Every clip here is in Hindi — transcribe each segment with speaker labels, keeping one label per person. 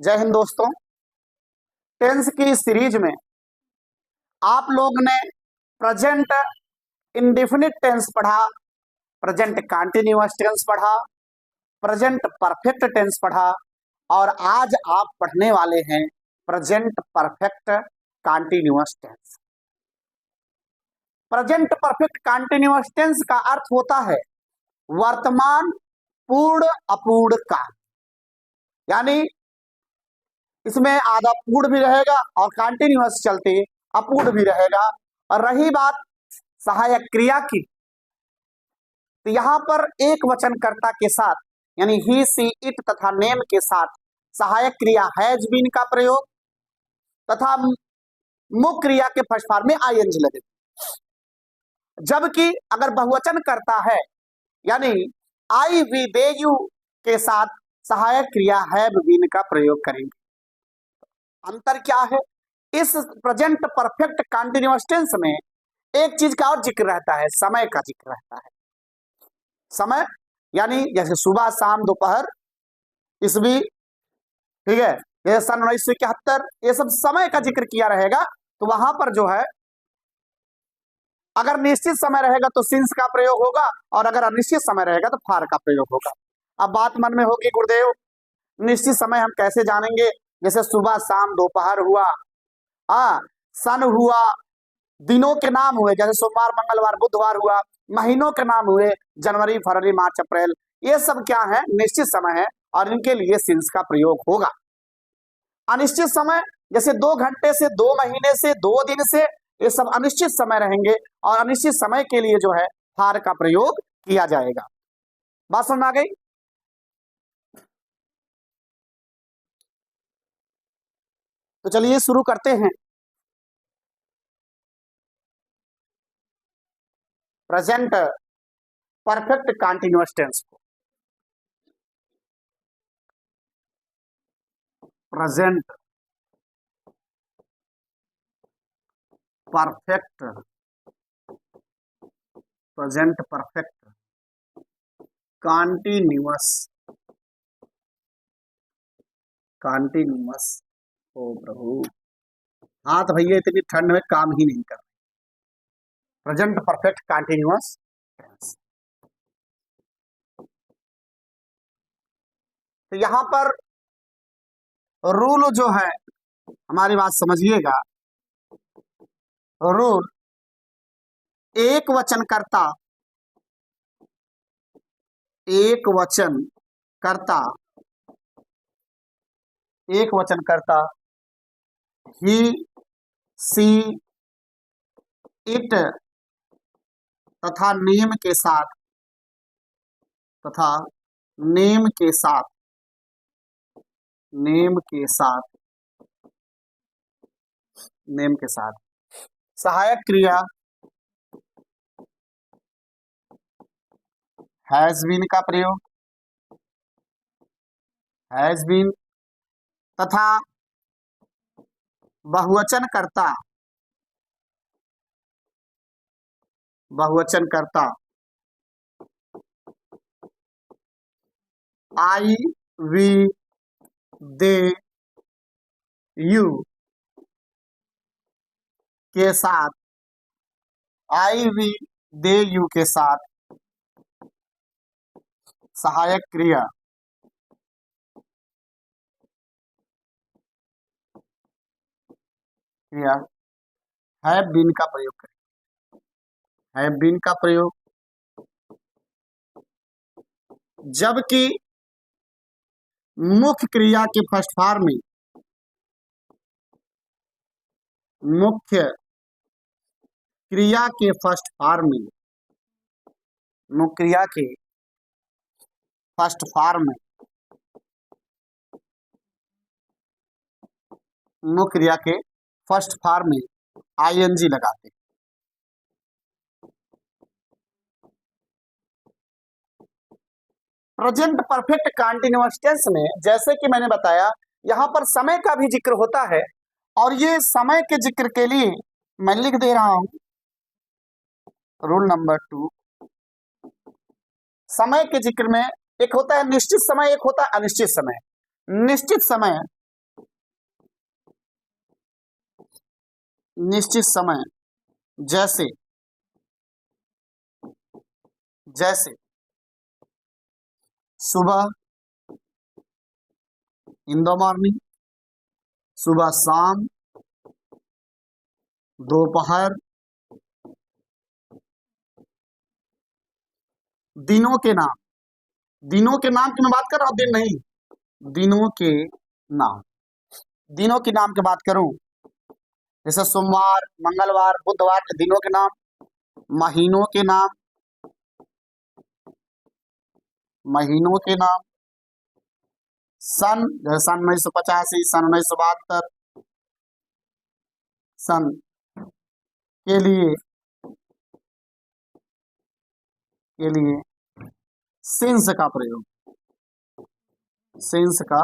Speaker 1: जय हिंद दोस्तों। टेंस की सीरीज में आप लोग ने प्रेजेंट इंडेफिनिट टेंस पढ़ा, प्रेजेंट कंटीन्यूअस टेंस पढ़ा, प्रेजेंट परफेक्ट टेंस पढ़ा और आज आप पढ़ने वाले हैं present perfect continuous tense. Present perfect continuous tense का अर्थ होता है वर्तमान पूर्ण अपूर्ण काल, यानी इसमें आधा पूर्ण भी रहेगा और कंटिन्यूअस चलते अपूर्ण भी रहेगा। और रही बात सहायक क्रिया की, तो यहां पर एक वचनकर्ता के साथ यानी ही सी इट तथा नेम के साथ सहायक क्रिया हैज बीन का प्रयोग तथा मुख्य क्रिया के फर्स्ट फॉर्म में आईएनजी लगे। जबकि अगर बहुवचन करता है यानी आई वी दे यू के साथ सहायक क्रिया हैव बीन का प्रयोग करेंगे। अंतर क्या है? इस प्रेजेंट परफेक्ट कंटीन्यूअस टेंस में एक चीज का और जिक्र रहता है, समय का जिक्र रहता है। समय यानी जैसे सुबह शाम दोपहर ईस्वी, ठीक है, जैसे सन 1971, ये सब समय का जिक्र किया रहेगा। तो वहां पर जो है अगर निश्चित समय रहेगा तो सिंस का प्रयोग होगा और अगर अनिश्चित समय रहेगा तो फार का प्रयोग होगा। अब बात मन में होगी गुरुदेव निश्चित समय हम कैसे जानेंगे? जैसे सुबह शाम दोपहर हुआ, सन हुआ, दिनों के नाम हुए जैसे सोमवार मंगलवार बुधवार हुआ, महीनों के नाम हुए जनवरी फरवरी मार्च अप्रैल, ये सब क्या है? निश्चित समय है और इनके लिए सिंस का प्रयोग होगा। अनिश्चित समय जैसे 2 घंटे से 2 महीने से 2 दिन से, ये सब अनिश्चित समय रहेंगे और अनिश्चित समय के लिए जो है फार का प्रयोग किया जाएगा। बात समझ आ गई? तो चलिए शुरू करते हैं प्रेजेंट परफेक्ट कंटीन्यूअस टेंस को। प्रेजेंट परफेक्ट कंटीन्यूअस ओ प्रभु, हाँ तो भैया इतनी ठंड में काम ही नहीं कर। प्रेजेंट परफेक्ट कंटीन्यूअस टेंस, तो यहां पर रूल जो है, हमारी बात समझिएगा, रूल एक वचन करता ही सी इट तथा नेम के साथ सहायक क्रिया हैज बीन का प्रयोग तथा बहुवचन करता आई वी दे यू के साथ सहायक क्रिया हैव बीन का प्रयोग करें। हैव बीन का प्रयोग जबकि मुख्य क्रिया के फर्स्ट फॉर्म में मुख्य क्रिया के फर्स्ट फॉर्म में आईएनजी लगाते हैं। प्रेजेंट परफेक्ट कंटीन्यूअस टेंस में जैसे कि मैंने बताया यहां पर समय का भी जिक्र होता है और ये समय के जिक्र के लिए मैं लिख दे रहा हूं रूल नंबर 2। समय के जिक्र में एक होता है निश्चित समय, एक होता है अनिश्चित समय। निश्चित समय निश्चित समय जैसे जैसे सुबह इन द मॉर्निंग, सुबह शाम, दोपहर, दिनों के नाम। दिनों के नाम की मैं बात कर रहा हूं, दिन नहीं, दिनों के नाम। दिनों के नाम की बात करूं, जैसे सोमवार, मंगलवार, बुधवार के दिनों के नाम। महीनों के नाम, महीनों के नाम। सन, जैसे सन 1985, सन 1972। सन के लिए सिंस का प्रयोग, सिंस का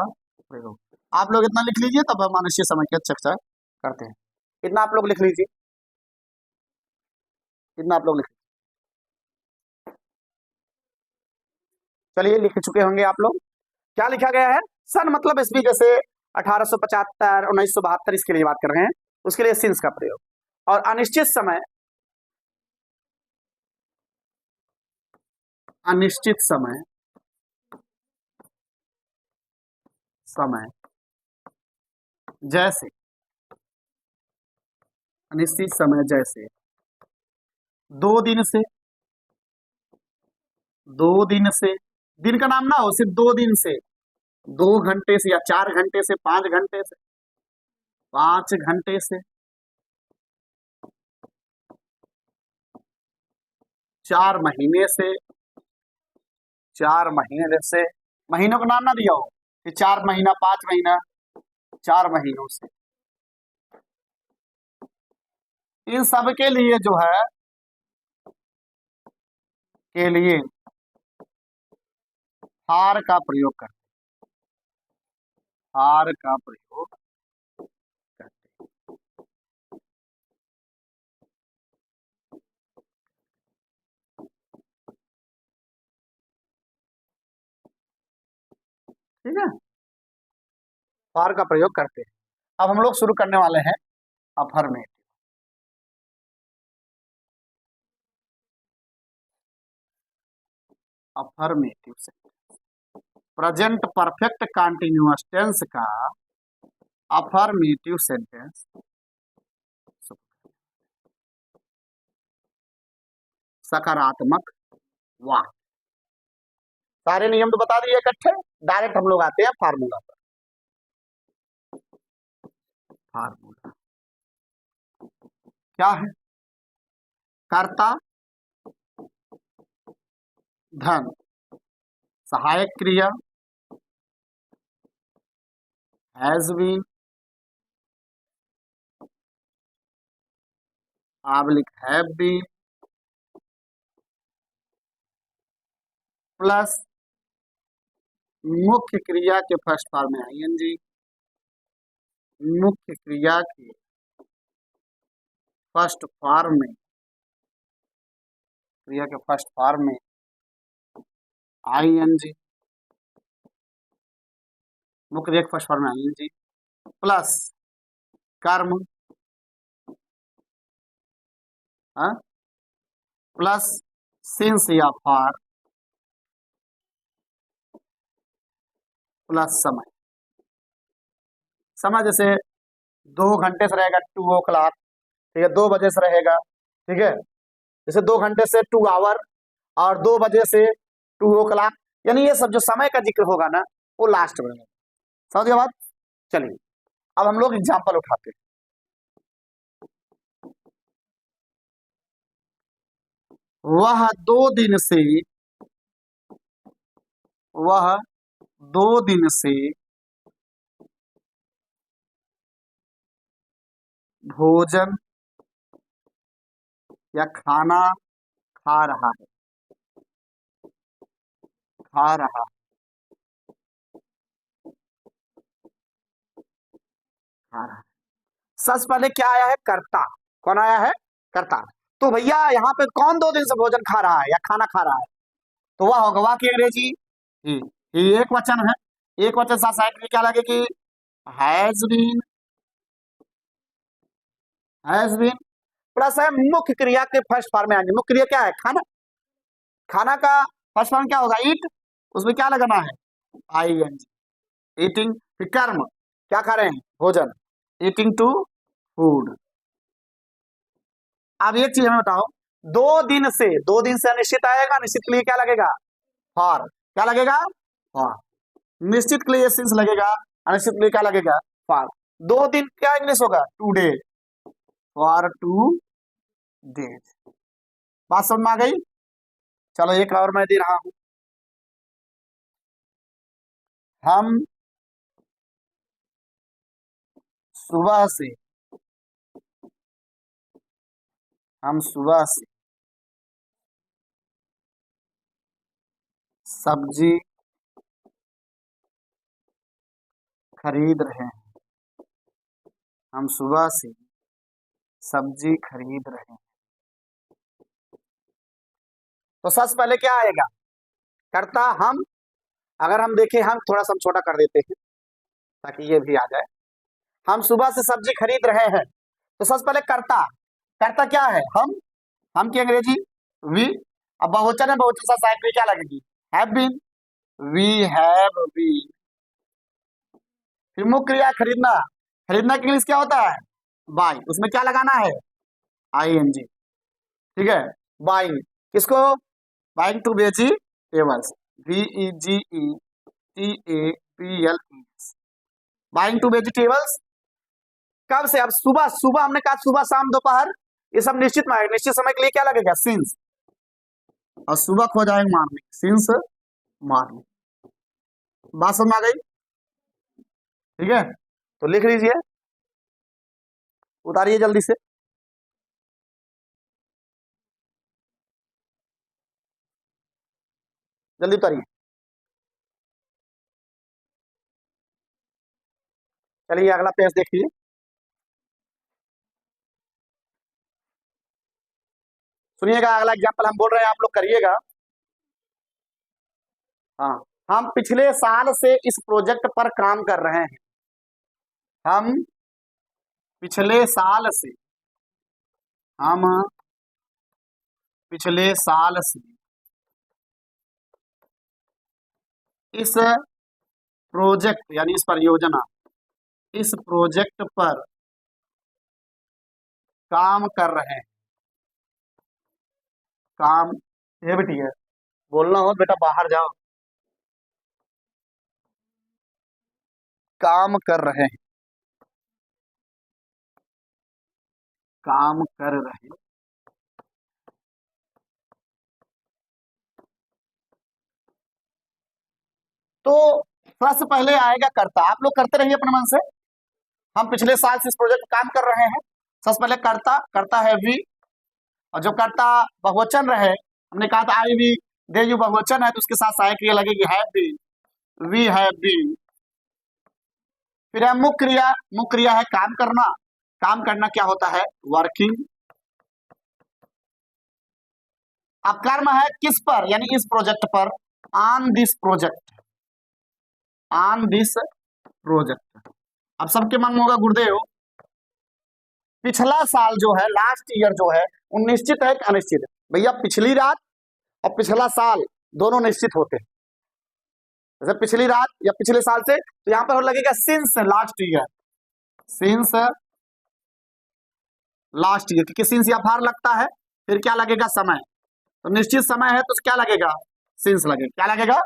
Speaker 1: प्रयोग। आप लोग इतना लिख लीजिए, तब हम अनिश्चित समय की चर्चा करते हैं। इतना आप लोग लिख लीजिए, इतना आप लोग लिख। चलिए, लिख चुके होंगे आप लोग। क्या लिखा गया है? सन मतलब ईस्वी, जैसे 1875, 1972 इसके लिए बात कर रहे हैं, उसके लिए सिंस का प्रयोग। और अनिश्चित समय, अनिश्चित समय, समय जैसे, अनिश्चित समय जैसे 2 दिन से, 2 दिन से, दिन का नाम ना हो, सिर्फ 2 दिन से, 2 घंटे से, या 4 घंटे से, 5 घंटे से, 5 घंटे से, 4 महीने से, 4 महीने से। महीनों का नाम ना दिया हो कि 4 महीना, 5 महीना, 4 महीनों से। इन सब के लिए जो है, के लिए हार का प्रयोग करते, हार का प्रयोग करते। ठीक है, हार का प्रयोग करते हैं। अब हम लोग शुरू करने वाले हैं affirmative. Affirmative sentence, present perfect continuous tense का अफर्मेटिव सेंटेंस। सकारात्मक वाक्य। सारे नियम तो बता दिए इकट्ठे, डायरेक्ट हम लोग आते हैं फार्मूला पर। फार्मूला क्या है? कर्ता धन सहायक क्रिया हैज बीन आबलिक हैव बीन प्लस मुख्य क्रिया के फर्स्ट फॉर्म में आईएनजी, मुख्य क्रिया के फर्स्ट फॉर्म में, क्रिया के फर्स्ट फॉर्म में आईएनजी, मुख्य क्रिया के फर्स्ट फॉर्म में आईएनजी प्लस कर्म, प्लस सिंस या फॉर, प्लस समय। समय जैसे 2 घंटे से रहेगा 2 o'clock, ठीक है, 2 बजे से रहेगा, ठीक है, जैसे 2 घंटे से 2 आवर, और 2 बजे से 2 o'clock, यानी ये सब जो समय का जिक्र होगा ना, वो लास्ट में। समझ गए बात? चलिए, अब हम लोग एग्जाम्पल उठाते हैं। वह 2 दिन से, वह 2 दिन से भोजन या खाना खा रहा है, खा रहा, खा रहा। सबसे पहले क्या आया है? कर्ता। कौन आया है? कर्ता। तो भैया यहाँ पे कौन 2 दिन से भोजन खा रहा है या खाना खा रहा है? तो वह होगा, वाह की अंग्रेजी ही एक वचन है। एक वचन साथ साइड में क्या लगेगी? Has been, has been plus है मुख्य क्रिया के फर्स्ट फॉर्म में आएंगे। मुख्य क्रिया क्या है? खाना। खाना का फर्स्ट फॉर्म क्या होगा? ईट। उसमें क्या लगाना है? I N G. ईटिंग। फिर कर्म, क्या खा रहे हैं? भोजन। Eating to food. अब एक चीज हमें बताओ, 2 दिन से अनिश्चित आएगा, निश्चित के लिए क्या लगेगा? फॉर। क्या लगेगा? फॉर। निश्चित के लिए सिंस लगेगा, अनिश्चित के लिए क्या लगेगा? फॉर। 2 दिन क्या इंग्लिश होगा? 2 डे। For 2 days. बात समझ में आ गई? चलो एक और मैं दे रहा हूं। हम सुबह से हम सुबह से सब्जी खरीद रहे हैं। हम सुबह से सब्जी खरीद रहे हैं। तो सबसे पहले क्या आएगा? कर्ता हम। अगर हम देखें, हम थोड़ा सा छोटा कर देते हैं ताकि ये भी आ जाए। हम सुबह से सब्जी खरीद रहे हैं, तो सबसे पहले कर्ता। कर्ता क्या है? हम की अंग्रेजी वी। अब बहुवचन है, बहुवचन से सहायक क्रिया क्या लगेगी? Have been. We have been. फिर मुख्य क्रिया खरीदना। खरीदना की इंग्लिश क्या होता है? बाई। उसमें क्या लगाना है? I N G. ठीक है, बाइंग। किसको? Buying to vegetables. VEGETABLES। Buying to vegetables. कब से? अब सुबह। सुबह हमने कहा सुबह, शाम, दोपहर, ये सब निश्चित में आएगा। निश्चित समय के लिए क्या लगेगा? सिंस। और सुबह खो जाएगा मॉर्निंग, सिंस मॉर्निंग। बात समझ में आ गई? ठीक है, तो लिख लीजिए, उतारिए जल्दी से। जल्दी उतारिए। चलिए अगला पेज देखिए। सुनिएगा, अगला एग्जाम्पल हम बोल रहे हैं, आप लोग करिएगा। हाँ। हम पिछले साल से इस प्रोजेक्ट पर काम कर रहे हैं। हम पिछले साल से हम पिछले साल से इस प्रोजेक्ट यानी इस परियोजना, इस प्रोजेक्ट पर काम कर रहे हैं। काम, ये बेटी है, बोलना हो बेटा बाहर जाओ। काम कर रहे हैं। काम कर रहे हैं। तो सबसे पहले आएगा कर्ता। आप लोग करते रहिए अपने मन से। हम पिछले साल से इस प्रोजेक्ट पर काम कर रहे हैं। सबसे पहले कर्ता। कर्ता है वी। और जो कर्ता बहुवचन रहे, हमने कहा था आई वी दे यू, बहुवचन है तो उसके साथ सहायक क्रिया लगेगी have been. We have been. फिर है मुख्य क्रिया। मुख्य क्रिया है काम करना। काम करना क्या होता है? वर्किंग। अब कर्म है किस पर? यानी इस प्रोजेक्ट पर। On this project. On this project. अब सबके मन में होगा गुरुदेव, पिछला साल जो है, लास्ट ईयर जो है, वो निश्चित है कि अनिश्चित है? भैया पिछली रात और पिछला साल दोनों निश्चित होते हैं। जैसे पिछली रात या पिछले साल से, तो यहां पर लगेगा since last year. Since last year, क्योंकि सिंस या फार लगता है, फिर क्या लगेगा? समय। तो निश्चित समय है तो क्या लगेगा? सिंस लगेगा। क्या लगेगा?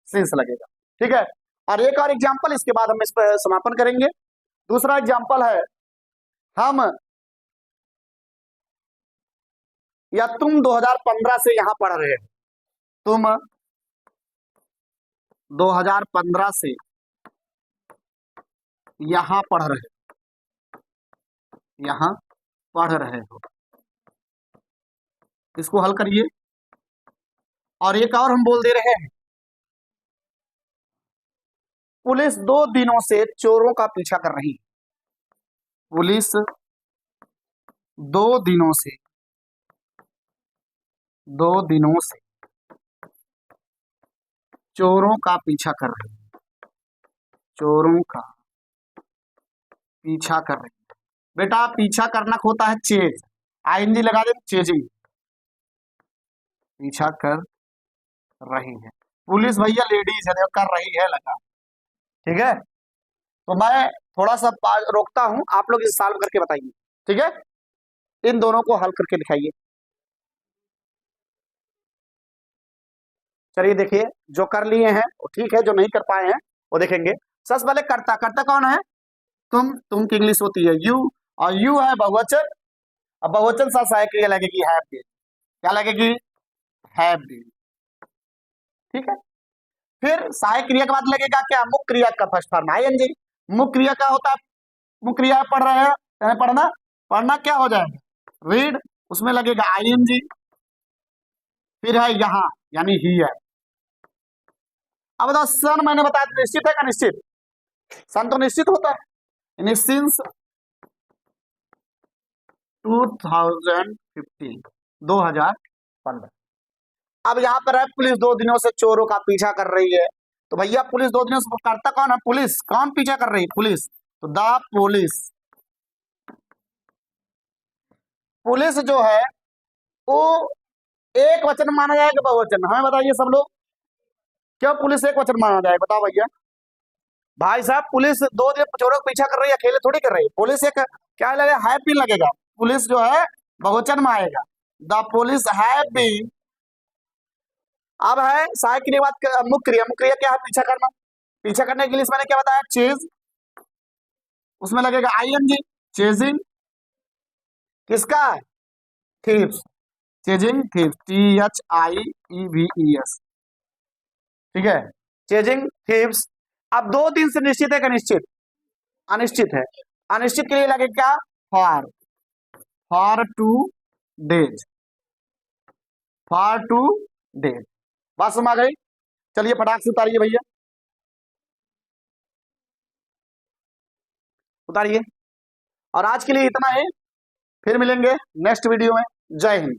Speaker 1: सिंस लगेगा। ठीक है, और एक और एग्जाम्पल, इसके बाद हम इस पर समापन करेंगे। दूसरा एग्जाम्पल है, हम या तुम 2015 से यहां पढ़ रहे हो। तुम 2015 से यहां पढ़ रहे हो। यहां पढ़ रहे हो। इसको हल करिए। और एक और हम बोल दे रहे हैं, पुलिस 2 दिनों से चोरों का पीछा कर रही है। पुलिस 2 दिनों से 2 दिनों से चोरों का पीछा कर रही है। चोरों का पीछा कर रही है। बेटा पीछा करना होता है चेज, आईएनजी लगा दे, चेजिंग, पीछा कर रही है। पुलिस भैया लेडीज है, देखो कर रही है लगा, ठीक है। तो मैं थोड़ा सा रोकता हूं, आप लोग इस सॉल्व करके बताइए, ठीक है। इन दोनों को हल करके दिखाइए। चलिए देखिए, जो कर लिए हैं वो ठीक है, जो नहीं कर पाए हैं वो देखेंगे। सबसे पहले करता, करता कौन है? तुम की इंग्लिश होती है यू, और यू है बहुवचन। अब बहुवचन साथ सहायक क्रिया लगेगी हैव बीन, क्या लगेगी? हैव बीन, ठीक है। फिर सहायक क्रिया के बाद लगेगा क्या? मुख्य क्रिया का फर्स्ट फॉर्म आईएनजी। मुख्य क्रिया क्या होता है? मुख्य क्रिया पढ़ रहे हैं, पढ़ना, पढ़ना क्या हो जाएगा? रीड, उसमें लगेगा आईएनजी, फिर है यहां यानी ही है। अब बताओ सन, मैंने बताया निश्चित है का निश्चित? सन तो निश्चित होता है, सिंस 2015, 2015। अब यहाँ पर है पुलिस 2 दिनों से चोरों का पीछा कर रही है। तो भैया पुलिस 2 दिनों से करता कौन है? पुलिस। कौन पीछा कर रही है? पुलिस। तो द पुलिस, पुलिस जो है वो एक वचन माना जाएगा बहुवचन? हमें बताइए सब लोग, क्यों पुलिस एक वचन माना जाएगा? बताओ भैया। भाई साहब पुलिस 2 दिन चोरों का पीछा कर रही है, अकेले थोड़ी कर रही है। पुलिस एक क्या लगेगा? हैव बीन लगेगा। पुलिस जो है बहुवचन में आएगा, द पुलिस हैव बीन। अब है सहायक क्रिया के बाद मुख्य क्रिया। मुख्य क्रिया क्या है? पीछा करना। पीछा करने के लिए मैंने क्या बताया? चेज, उसमें लगेगा आईएनजी, चेजिंग। किसका? थीव्स, चेजिंग थीव्स, THIEVES, ठीक है, चेजिंग थीव्स। अब 2 दिन से निश्चित है का निश्चित? अनिश्चित है। अनिश्चित के लिए लगेगा क्या? For 2 days, for 2 days. बात समझ आ गई? चलिए फटाक से उतारिए भैया, उतारिए। और आज के लिए इतना ही, फिर मिलेंगे नेक्स्ट वीडियो में। जय हिंद।